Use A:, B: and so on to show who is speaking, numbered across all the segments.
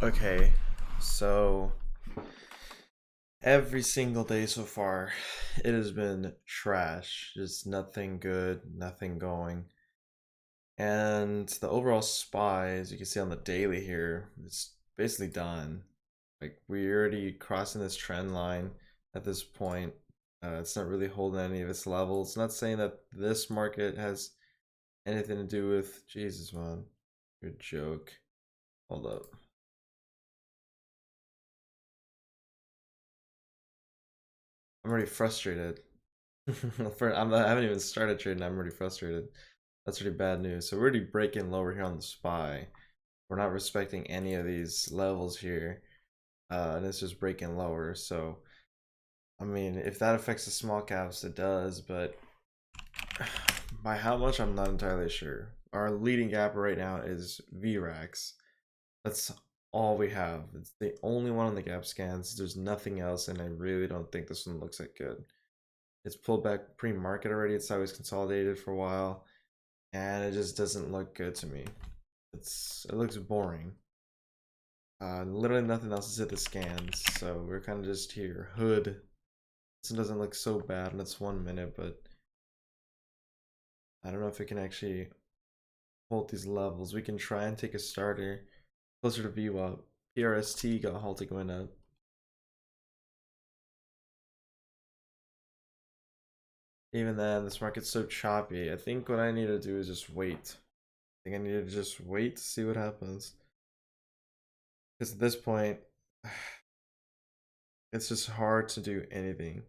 A: Okay, so every single day so far, it has been trash. Just nothing good, nothing going. And the overall SPY, as you can see on the daily here, it's basically done. Like, we're already crossing this trend line at this point. It's not really holding any of its levels. Not saying that this market has anything to do with. Jesus, man. Good joke. Hold up. I'm already frustrated. I haven't even started trading. I'm already frustrated. That's really bad news. So we're already breaking lower here on the SPY. We're not respecting any of these levels here, and it's just breaking lower. So I mean, if that affects the small caps, it does. But by how much, I'm not entirely sure. Our leading gap right now is VRAX. That's all we have. It's the only one on the gap scans. There's nothing else, and I really don't think this one looks that good. It's pulled back pre-market already. It's always consolidated for a while, and it just doesn't look good to me. It looks boring. Literally nothing else is hit the scans, so we're kind of just here. Hood. This one doesn't look so bad, and it's 1 minute, but I don't know if it can actually hold these levels. We can try and take a starter closer to VWAP. PRST got halted going up. Even then, this market's so choppy. I think what I need to do is just wait. I think I need to just wait to see what happens. Because at this point, it's just hard to do anything.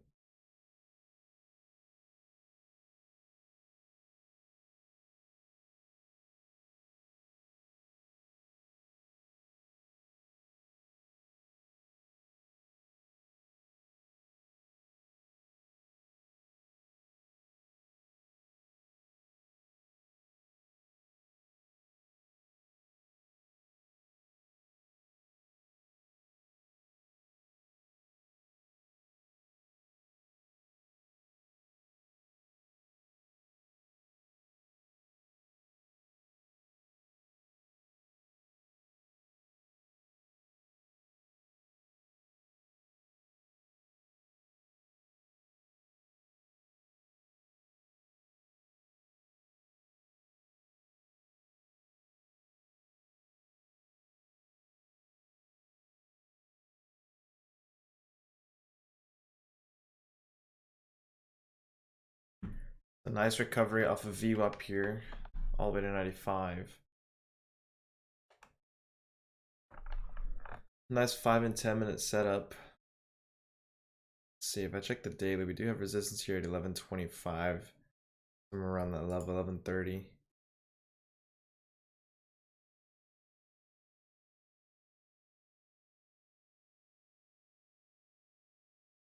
A: A nice recovery off of VWAP here, all the way to 95. Nice 5 and 10 minute setup. Let's see, if I check the daily, we do have resistance here at 1125. Somewhere around that level, 1130.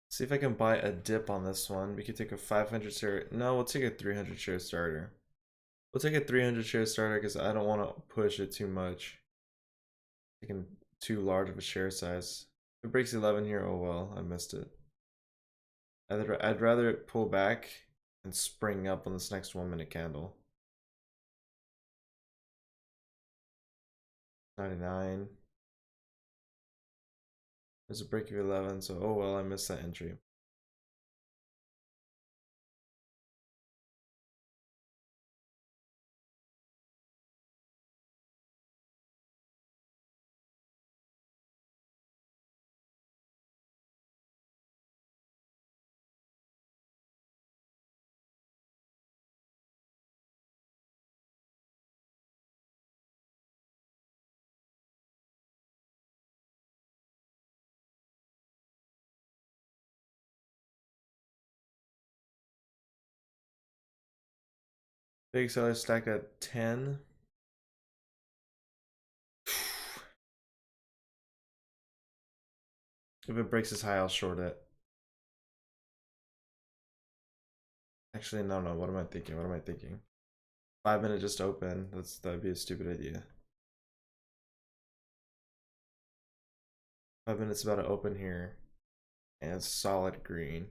A: See if I can buy a dip on this one. We could take a 500 share. No, we'll take a 300 share starter. We'll take a 300 share starter because I don't want to push it too much. Taking too large of a share size. If it breaks 11 here, oh well, I missed it. I'd rather it pull back and spring up on this next 1 minute candle. 99. There's a break of 11, so oh well, I missed that entry. Big seller stacked at 10. If it breaks this high, I'll short it. Actually, no, no. What am I thinking? What am I thinking? 5 minute just open. That'd be a stupid idea. 5 minutes about to open here, and it's solid green.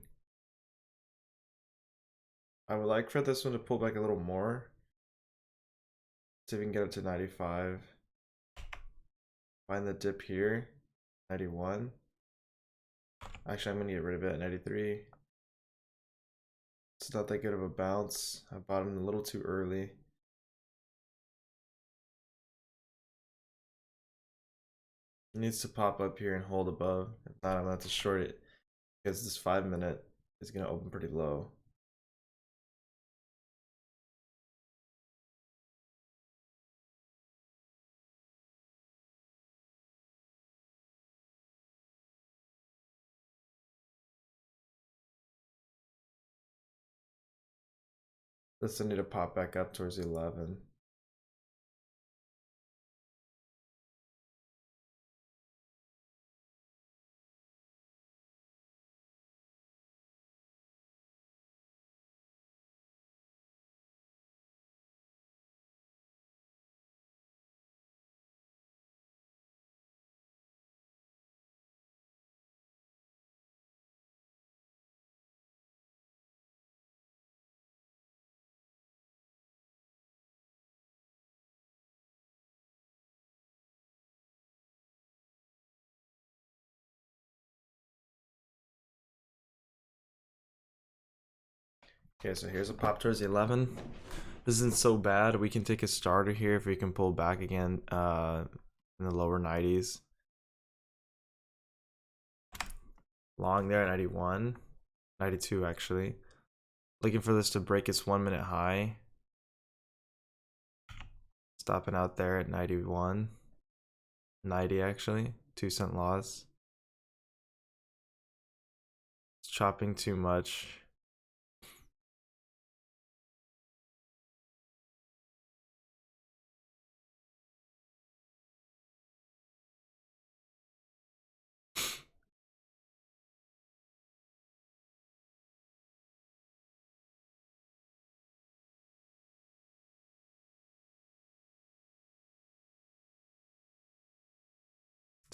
A: I would like for this one to pull back a little more. See if we can get up to 95. Find the dip here, 91. Actually, I'm gonna get rid of it at 93. It's not that good of a bounce. I bought him a little too early. It needs to pop up here and hold above. If not, I'm gonna have to short it because this 5 minute is gonna open pretty low. This will need to pop back up towards 11. Okay, so here's a pop towards 11. This isn't so bad. We can take a starter here if we can pull back again in the lower 90s. Long there at 91. 92 actually. Looking for this to break its 1 minute high. Stopping out there at 91. 90 actually. 2-cent loss. It's chopping too much.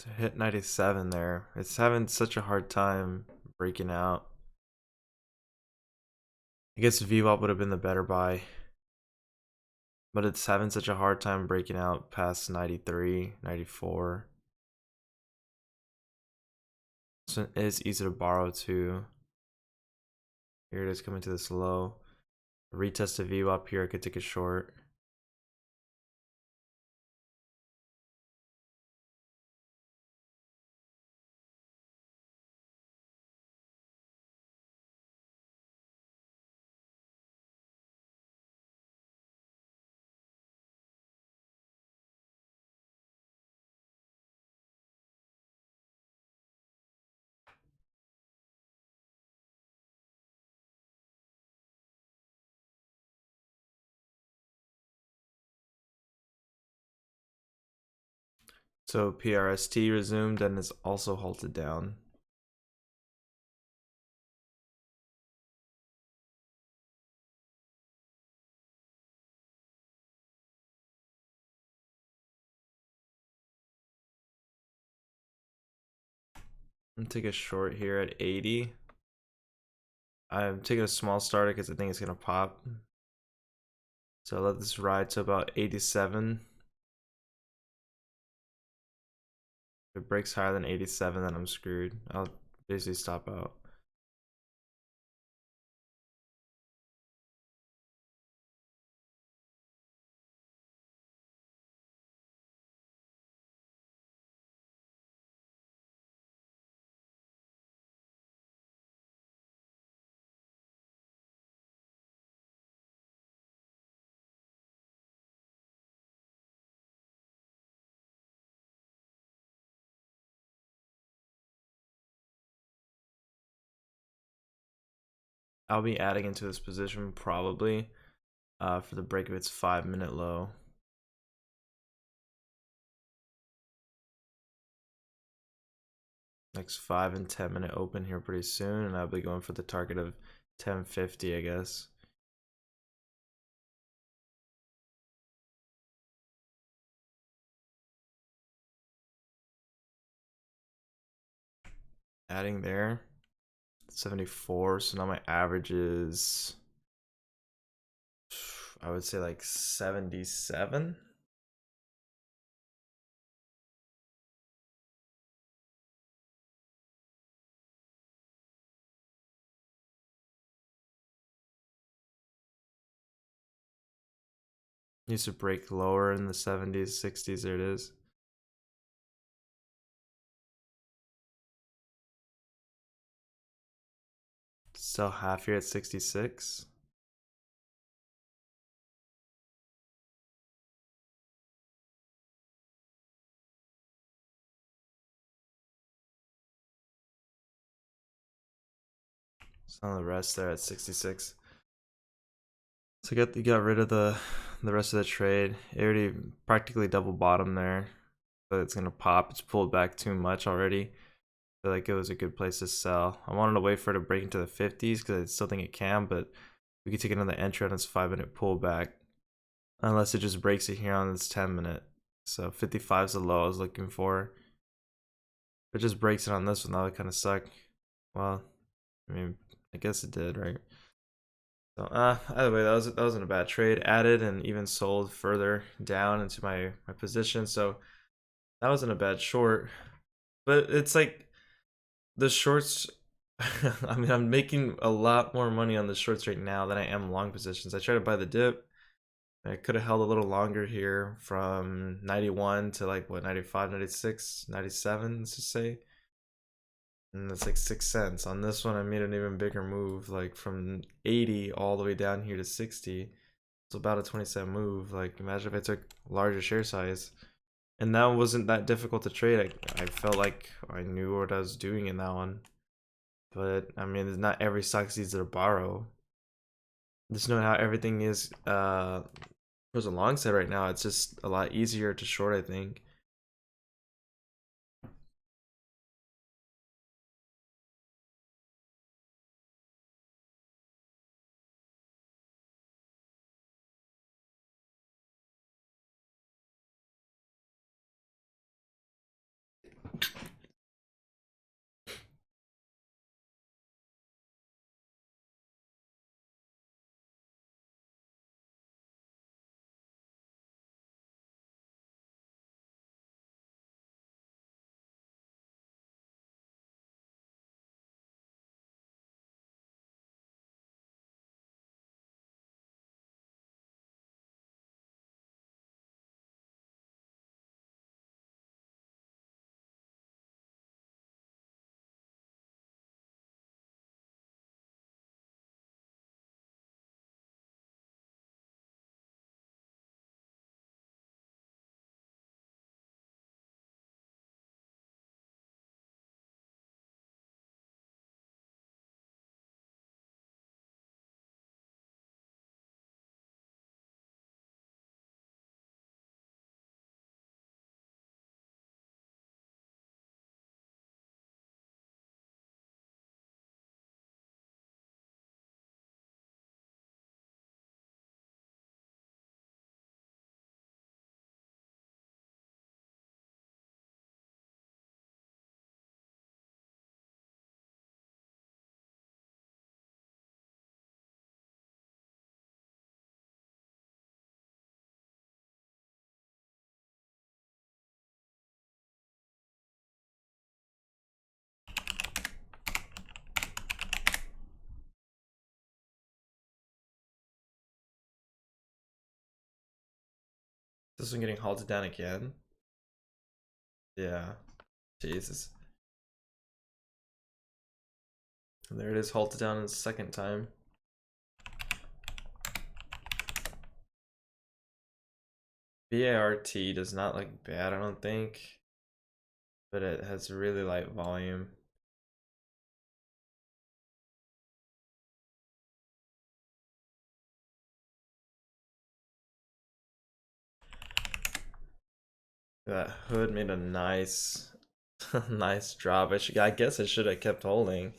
A: To hit 97 there. It's having such a hard time breaking out. I guess VWAP would have been the better buy. But it's having such a hard time breaking out past 93, 94. So it is easy to borrow too. Here it is coming to this low. Retest the VWAP here, I could take a short. So PRST resumed and is also halted down. I'm gonna take a short here at 80. I'm taking a small starter because I think it's gonna pop. So I'll let this ride to about 87. If it breaks higher than 87, then I'm screwed. I'll basically stop out. I'll be adding into this position probably for the break of its 5-minute low. Next 5 and 10-minute open here pretty soon, and I'll be going for the target of 1050, I guess. Adding there, 74. So now my average is, I would say like 77. Used to break lower in the 70s, 60s. There it is. Sell half here at 66. Selling the rest there at 66. So you got rid of the rest of the trade. It already practically double bottom there. But it's gonna pop. It's pulled back too much already. I feel like it was a good place to sell. I wanted to wait for it to break into the 50s because I still think it can, but we could take another entry on this 5-minute pullback. Unless it just breaks it here on this 10-minute. So 55 is the low I was looking for. If it just breaks it on this one, that would kind of suck. Well, I mean, I guess it did, right? So, either way, that wasn't a bad trade. Added and even sold further down into my position. So that wasn't a bad short. But it's like the shorts. I mean, I'm making a lot more money on the shorts right now than I am long positions. I tried to buy the dip. I could have held a little longer here from 91 to like what, 95, 96, 97, let's just say. And that's like 6 cents. On this one, I made an even bigger move, like from 80 all the way down here to 60. It's about a 20-cent move. Like, imagine if I took larger share size. And that wasn't that difficult to trade. I felt like I knew what I was doing in that one. But, I mean, it's not every stock needs to borrow. Just know how everything is towards the long side right now. It's just a lot easier to short, I think. This one getting halted down again. Yeah. Jesus. And there it is, halted down a second time. VART does not look bad, I don't think. But it has really light volume. That hood made a nice nice drop. I guess it should have kept holding.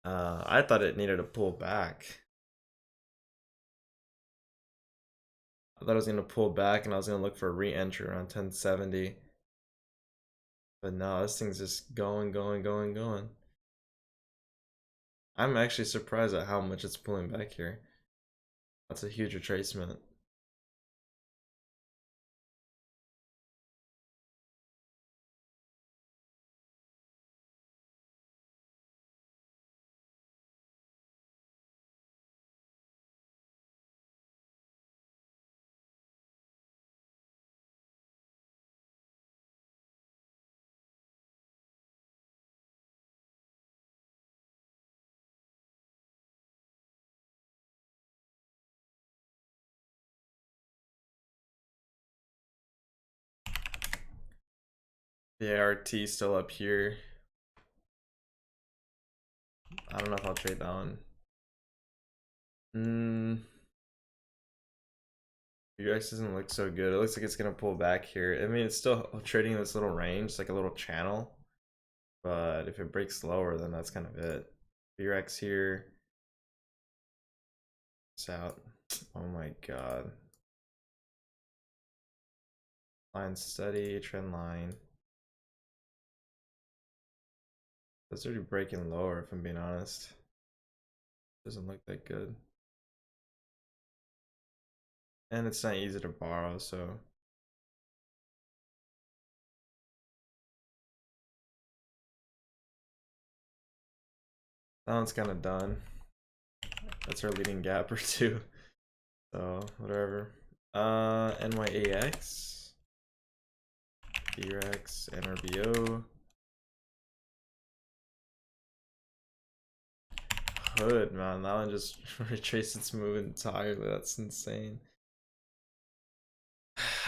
A: I thought it needed to pull back. I thought I was gonna pull back and I was gonna look for a re-entry around 1070. But no, this thing's just going, going, going, going. I'm actually surprised at how much it's pulling back here. That's a huge retracement. The ART still up here. I don't know if I'll trade that one. VRAX doesn't look so good. It looks like it's gonna pull back here. I mean, it's still trading in this little range, like a little channel. But if it breaks lower, then that's kind of it. VRAX here. It's out. Oh my god. Line steady, trend line. That's already breaking lower, if I'm being honest. Doesn't look that good. And it's not easy to borrow, so. That one's kind of done. That's our leading gap or two. So, whatever. NYAX. VRAX, NRBO. Hood, man. That one just retraced its move entirely. That's insane.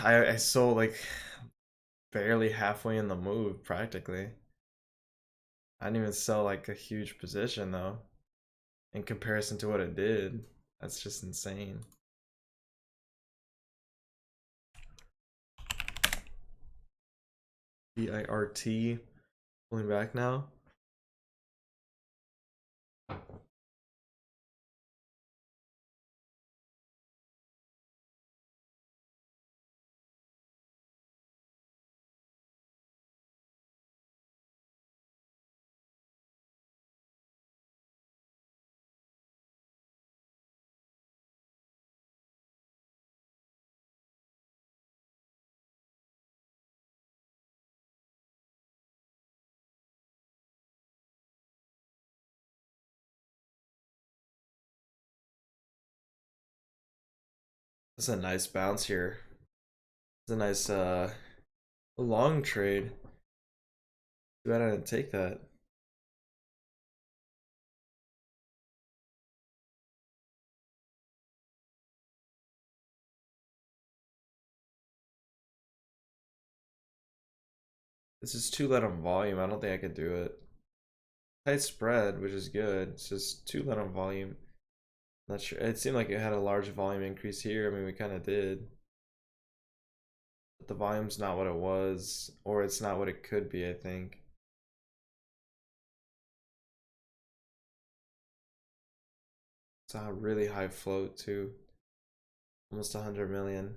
A: I sold like barely halfway in the move, practically. I didn't even sell like a huge position though, in comparison to what it did. That's just insane. VIRT pulling back now. That's a nice bounce here. It's a nice long trade. Too bad I didn't take that. This is too light on volume. I don't think I could do it. Tight spread, which is good. It's just too light on volume. Not sure. It seemed like it had a large volume increase here. I mean, we kind of did. But the volume's not what it was, or it's not what it could be, I think. It's a really high float, too. Almost 100 million.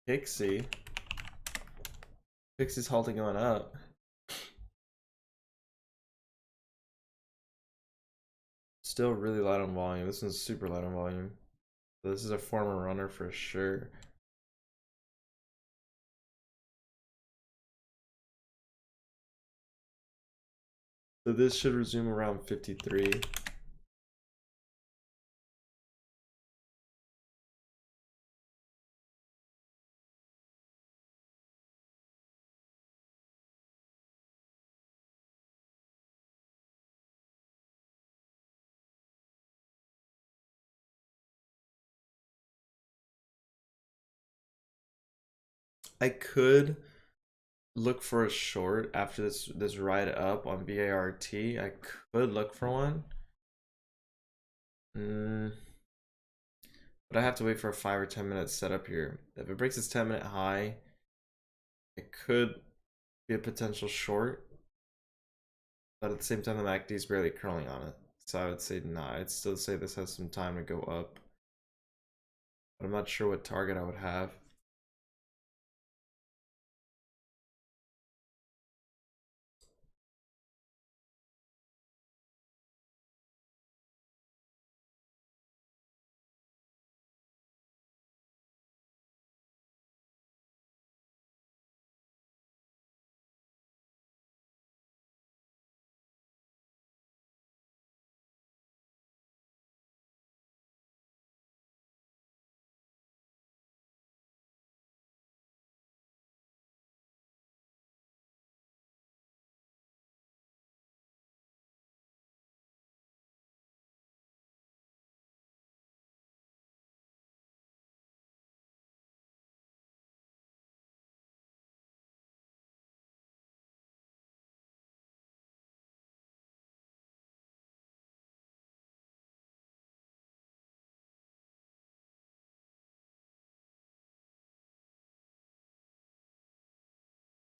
A: PIXY. PIXY's halting going up. Still really light on volume. This one's super light on volume. So this is a former runner for sure. So this should resume around 53. I could look for a short after this ride up on VART. I could look for one. But I have to wait for a 5 or 10 minute setup here. If it breaks its 10-minute high, it could be a potential short. But at the same time, the MACD is barely curling on it. So I would say nah. I'd still say this has some time to go up. But I'm not sure what target I would have.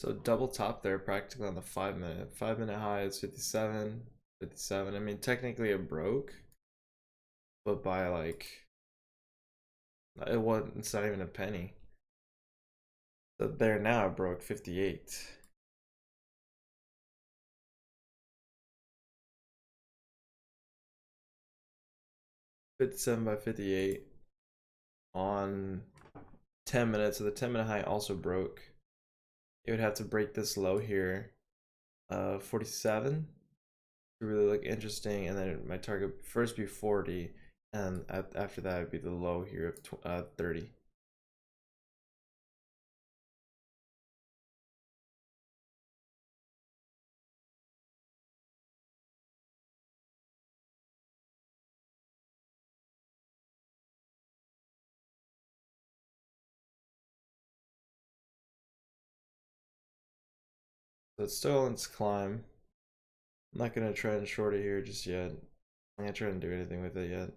A: So double top there practically on the 5 minute. 5 minute high is 57, 57. I mean, technically it broke, but by like, it's not even a penny. So there now it broke 58. 57 by 58 on 10 minutes. So the 10 minute high also broke. It would have to break this low here, 47 to really look interesting, and then my target would first be 40, and after that would be the low here of 30. So it's still on its climb. I'm not gonna try and short it here just yet. I'm not trying to do anything with it yet.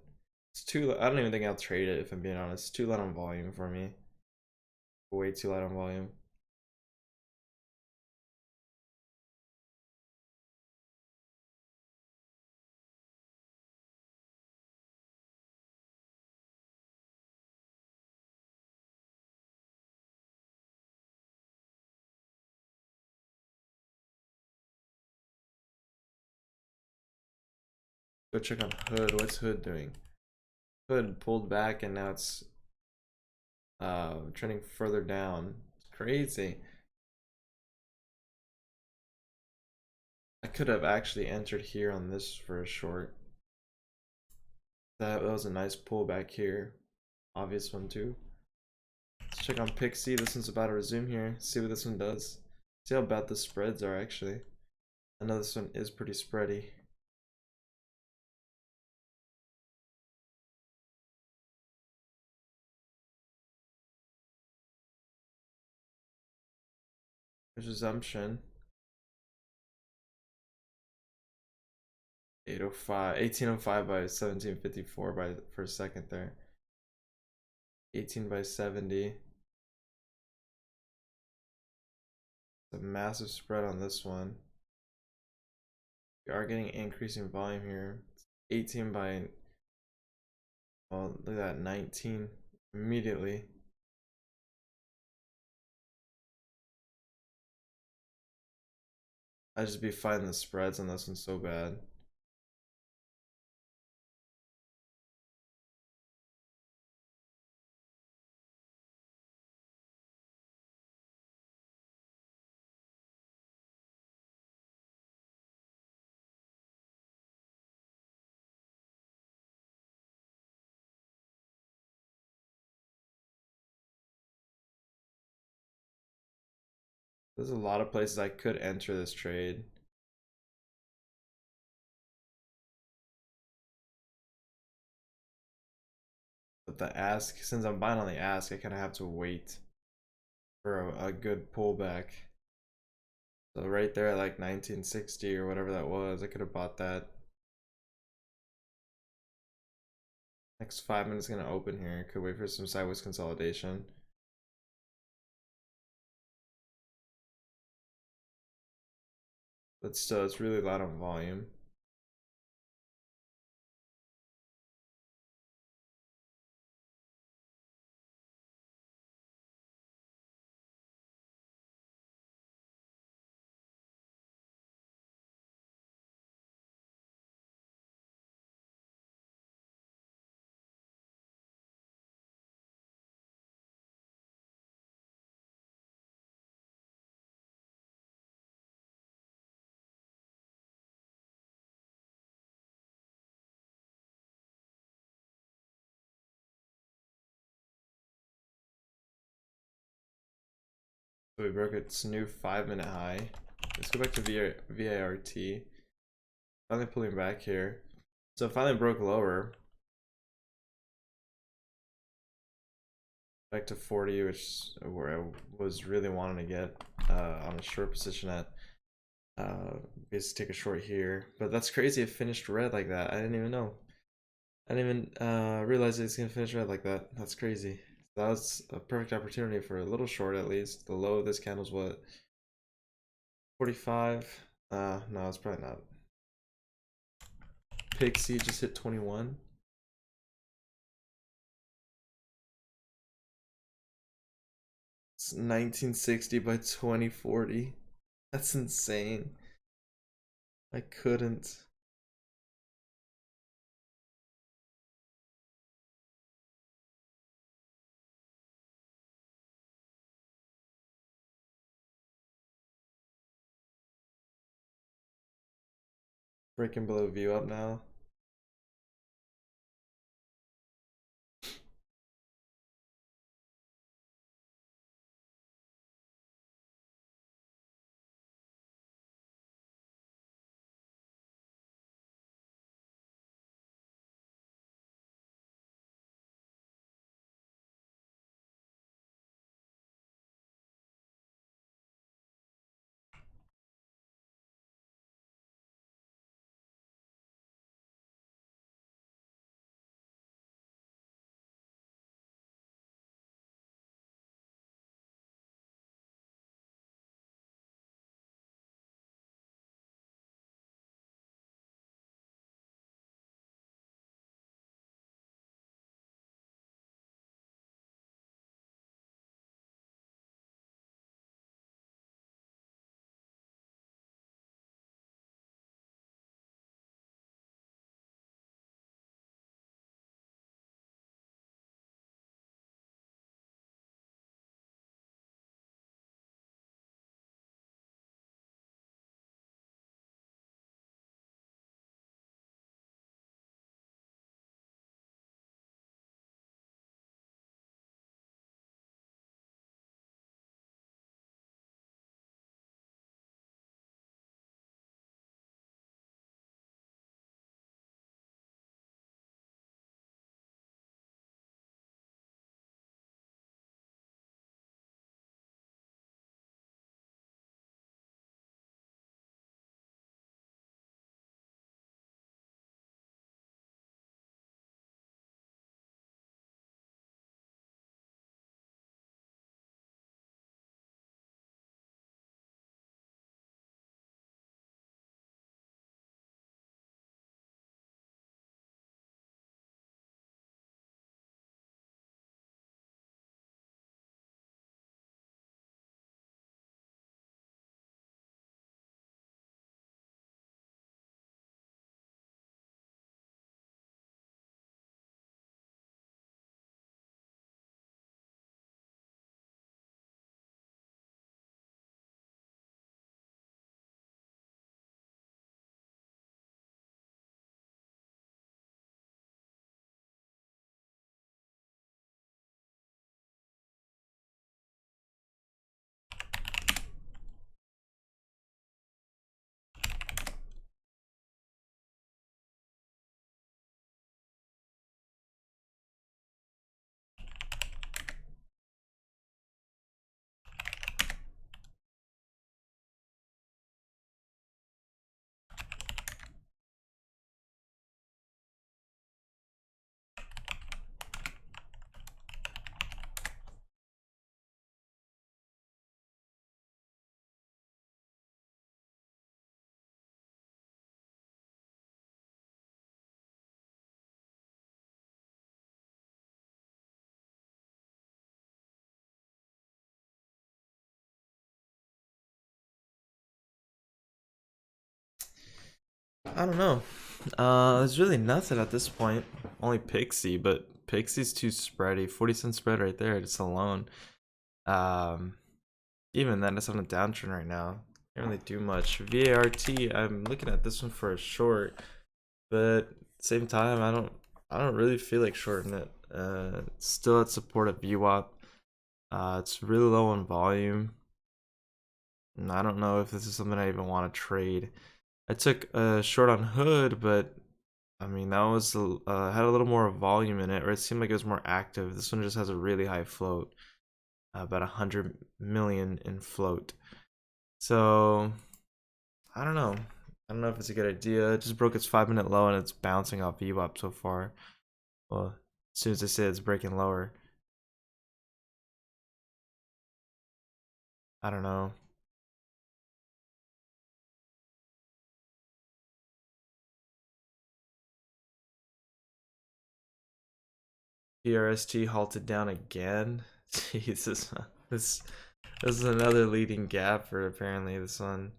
A: It's too. I don't even think I'll trade it if I'm being honest. It's too light on volume for me. Way too light on volume. Go check on Hood. What's Hood doing? Hood pulled back and now it's trending further down. It's crazy. I could have actually entered here on this for a short. That was a nice pullback here. Obvious one too. Let's check on PIXY. This one's about to resume here. See what this one does. See how bad the spreads are actually. I know this one is pretty spready. There's resumption. 805, 1805 by 1754 by for a second there. 18 by 70. It's a massive spread on this one. We are getting increasing volume here. It's 18 by, oh, look at that, 19 immediately. I just be fighting the spreads on this one so bad. There's a lot of places I could enter this trade. But the ask, since I'm buying on the ask, I kind of have to wait for a good pullback. So right there at like 1960 or whatever that was, I could have bought that. Next 5 minutes gonna open here. Could wait for some sideways consolidation. But still, it's really light on volume. So we broke its new 5 minute high. Let's go back to VART. Finally pulling back here. So it finally broke lower. Back to 40, which is where I was really wanting to get on a short position at. Basically take a short here. But that's crazy it finished red like that. I didn't even know. I didn't even realize it's gonna finish red like that. That's crazy. That was a perfect opportunity for a little short at least. The low of this candle is what, 45. No, it's probably not. PIXY just hit 21. It's 1960 by 2040. That's insane. I couldn't. Breaking below view up now. I don't know. There's really nothing at this point. Only PIXY, but PIXY's too spready. 40-cent spread right there, just alone. Um, Even then, it's on a downtrend right now. Can't really do much. VART, I'm looking at this one for a short, but at the same time, I don't really feel like shorting it. It's still at support at VWAP. It's really low on volume. And I don't know if this is something I even want to trade. I took a short on Hood, but I mean that was had a little more volume in it, or it seemed like it was more active. This one just has a really high float, about 100 million in float. So I don't know. I don't know if it's a good idea. It just broke its 5-minute low and it's bouncing off VWAP so far. Well, as soon as I say it's breaking lower, I don't know. PRST halted down again. Jesus, this is another leading gap for apparently this one.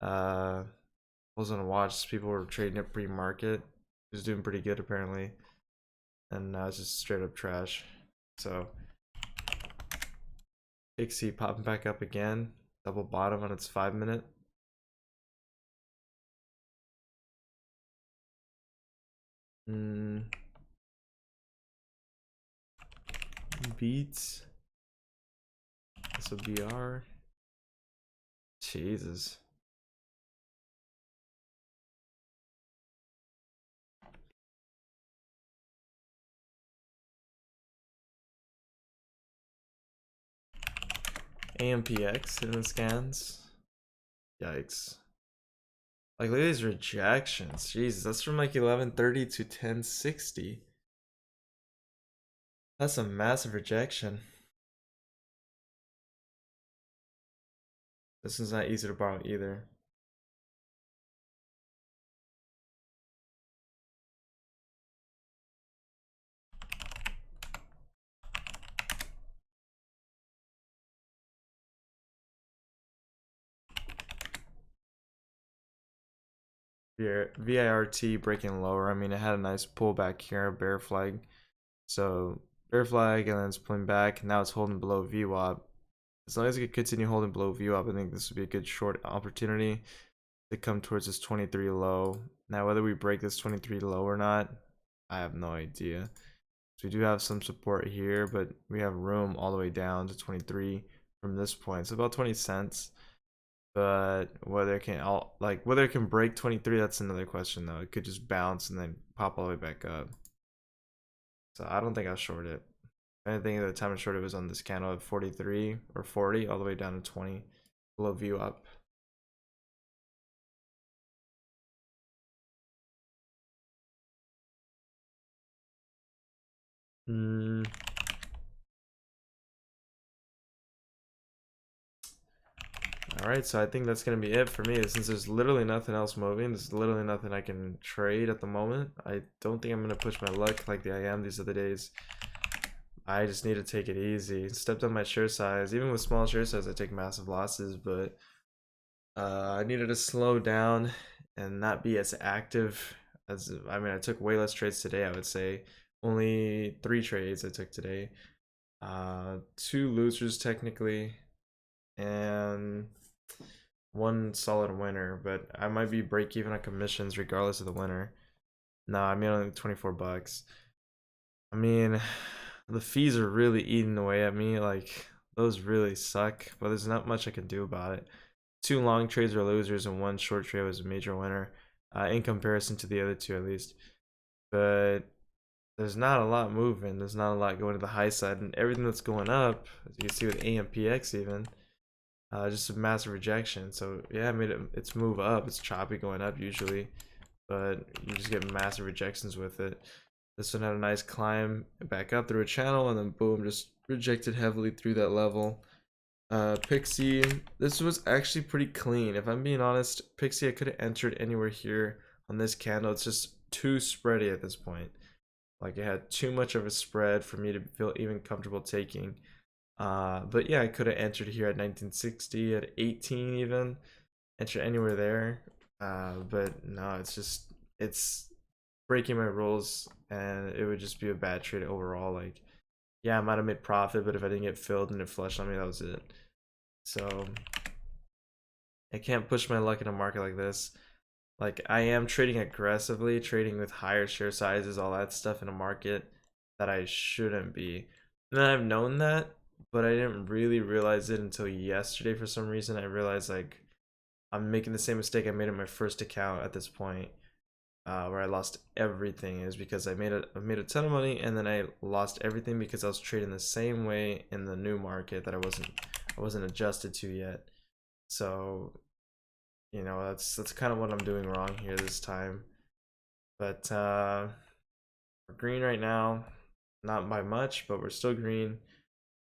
A: Was on watch. People were trading it pre-market. It was doing pretty good apparently, and now it's just straight up trash. So PIXY popping back up again. Double bottom on its 5-minute. Beats. This will be our. Jesus. AMPX in the scans. Yikes. Like, look at these rejections. Jesus, that's from like 1130 to 1060. That's a massive rejection. This is not easy to borrow either. VIRT breaking lower. I mean, it had a nice pullback here, bear flag. So bear flag, and then it's pulling back. Now it's holding below VWAP. As long as it can continue holding below VWAP, I think this would be a good short opportunity to come towards this 23 low. Now, whether we break this 23 low or not, I have no idea. So we do have some support here, but we have room all the way down to 23 from this point. It's about 20 cents. But whether it can break 23, that's another question though. It could just bounce and then pop all the way back up. So I don't think I'll short it. I think the time I shorted was on this candle at 43 or 40 all the way down to 20 below view up. Alright, so I think that's going to be it for me. Since there's literally nothing else moving, there's literally nothing I can trade at the moment. I don't think I'm going to push my luck like I am these other days. I just need to take it easy. Stepped on my share size. Even with small share size, I take massive losses, but I needed to slow down and not be as active as, I mean, I took way less trades today, I would say. Only 3 trades I took today. 2 losers technically, and 1 solid winner, but I might be break even on commissions regardless of the winner. Nah, I made only 24 bucks. I mean, the fees are really eating away at me. Like, those really suck, but there's not much I can do about it. 2 long trades were losers and 1 short trade was a major winner, in comparison to the other 2 at least. But there's not a lot moving. There's not a lot going to the high side, and everything that's going up, as you can see with AMPX even, just a massive rejection. So yeah, I made it's move up. It's choppy going up usually, but you just get massive rejections with it. This one had a nice climb back up through a channel, and then boom, just rejected heavily through that level. PIXY, this was actually pretty clean. If I'm being honest, PIXY, I could have entered anywhere here on this candle. It's just too spready at this point. Like, it had too much of a spread for me to feel even comfortable taking. But yeah, I could have entered here at 1960, at 18 even. Enter anywhere there. But no, it's breaking my rules, and it would just be a bad trade overall. Like, yeah, I might have made profit, but if I didn't get filled and it flushed on me, that was it. So I can't push my luck in a market like this. Like, I am trading aggressively, trading with higher share sizes, all that stuff in a market that I shouldn't be. And I've known that, but I didn't really realize it until yesterday for some reason. I realized, like, I'm making the same mistake I made in my first account at this point, where I lost everything. Is because I made a ton of money, and then I lost everything because I was trading the same way in the new market that I wasn't adjusted to yet. So, you know, that's kind of what I'm doing wrong here this time. But we're green right now, not by much, but we're still green.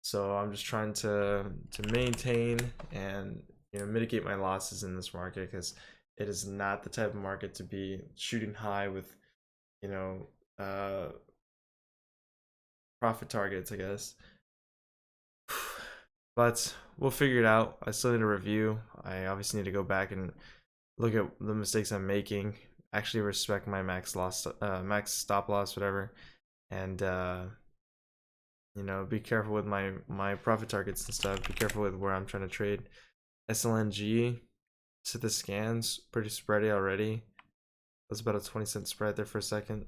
A: So I'm just trying to maintain and, you know, mitigate my losses in this market, because it is not the type of market to be shooting high with, you know, profit targets, I guess. But we'll figure it out. I still need a review. I obviously need to go back and look at the mistakes I'm making. Actually respect my max loss, max stop loss, whatever, and you know, be careful with my profit targets and stuff. Be careful with where I'm trying to trade. SLNG, set the scans, pretty spready already. That's about a 20-cent spread there for a second.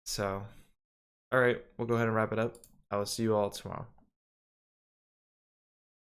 A: So, all right, we'll go ahead and wrap it up. I will see you all tomorrow.